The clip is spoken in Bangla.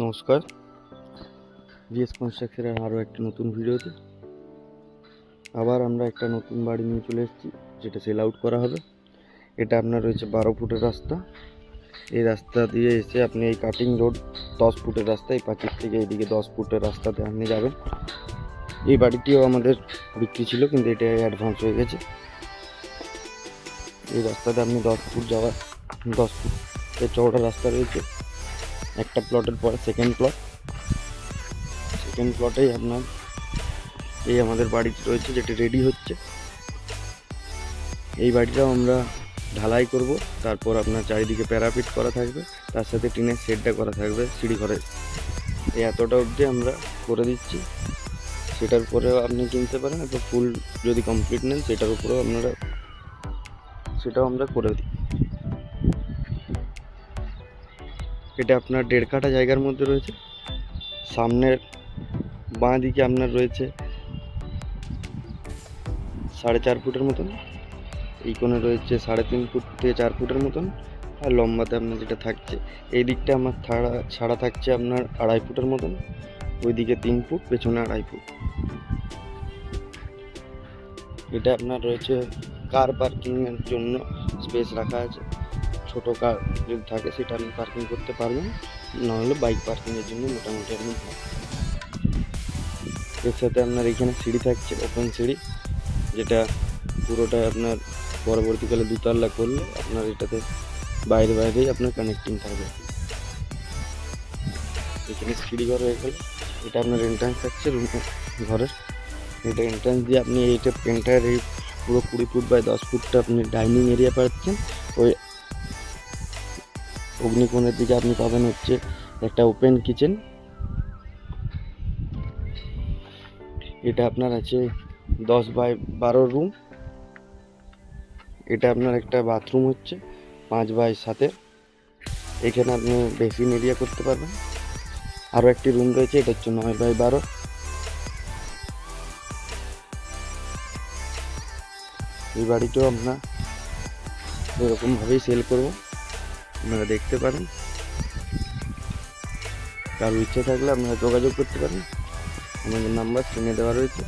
নমস্কার, ভিএস কনস্ট্রাকশনের আরও একটা নতুন ভিডিওতে আবার আমরা একটা নতুন বাড়ি নিয়ে চলে এসেছি, যেটা সেল আউট করা হবে। এটা আপনার রয়েছে 12 ফুটের রাস্তা। এই রাস্তা দিয়ে এসে আপনি এই কাটিং রোড 10 ফুটের রাস্তা, এই পাঁচির থেকে এইদিকে 10 ফুটের রাস্তাতে আপনি যাবেন। এই বাড়িটিও আমাদের বিক্রি ছিল, কিন্তু এটা অ্যাডভান্স হয়ে গেছে। এই রাস্তাতে আপনি 10 ফুট যাওয়ার 10 ফুটের চওড়া রাস্তা রয়েছে। একটা প্লটের পরে সেকেন্ড প্লটেই আপনার এই আমাদের বাড়িটি রয়েছে, যেটি রেডি হচ্ছে। এই বাড়িটাও আমরা ঢালাই করব, তারপর আপনার চারিদিকে প্যারাপিট করা থাকবে, তার সাথে টিনের শেডটা করা থাকবে সিঁড়ি ঘরে। এই এতটা অবধি আমরা করে দিচ্ছি। সেটার উপরেও আপনি কিনতে পারেন, তো ফুল যদি কমপ্লিট নেন সেটার উপরেও সেটাও আমরা করে দিই। এটা আপনার 1.5 কাঠা জায়গার মধ্যে রয়েছে। সামনের বাঁ দিকে আপনার রয়েছে 4.5 ফুটের মতন, এই কোণে রয়েছে 3.5 ফুট থেকে 4 ফুটের মতন, আর লম্বাতে আপনার যেটা থাকছে এই দিকটা আমার ছাড়া থাকছে আপনার 2.5 ফুটের মতন, ওইদিকে 3 ফুট, পেছনে 2.5 ফুট। এটা আপনার রয়েছে কার পার্কিংয়ের জন্য স্পেস রাখা আছে। ছোট কার যদি থাকে সেটা আপনি পার্কিং করতে পারবেন, নাহলে বাইক পার্কিংয়ের জন্য মোটামুটি আপনি। এর সাথে আপনার এখানে সিঁড়ি থাকছে, ওপেন সিঁড়ি, যেটা পুরোটা আপনার পরবর্তীকালে দুতলা করলে আপনার এটাতে বাইরেই আপনার কানেক্টিং থাকবে। এখানে সিঁড়ি ঘর হয়ে গেল। এটা আপনার এন্ট্রান্স থাকছে ঘরের। এটা এন্ট্রান্স দিয়ে আপনি এইটা পেন্টার এই পুরো 20 ফুট বাই 10 ফুটটা আপনি ডাইনিং এরিয়া পাচ্ছেন। ওই অগ্নিকোণের দিকে আপনি পাবেন হচ্ছে একটা ওপেন কিচেন। এটা আপনার আছে 10 বাই 12 রুম। এটা আপনার একটা বাথরুম হচ্ছে 5 বাই 7। এখানে আপনি বেসিন এরিয়া করতে পারবেন। আরও একটি রুম রয়েছে, এটা হচ্ছে 9 বাই 12। এই বাড়িটাও আমরা এরকমভাবেই সেল করব, আপনারা দেখতে পারেন। কারো ইচ্ছে থাকলে আপনারা যোগাযোগ করতে পারেন, আমাদের নাম্বার স্ক্রিনে দেওয়া রয়েছে।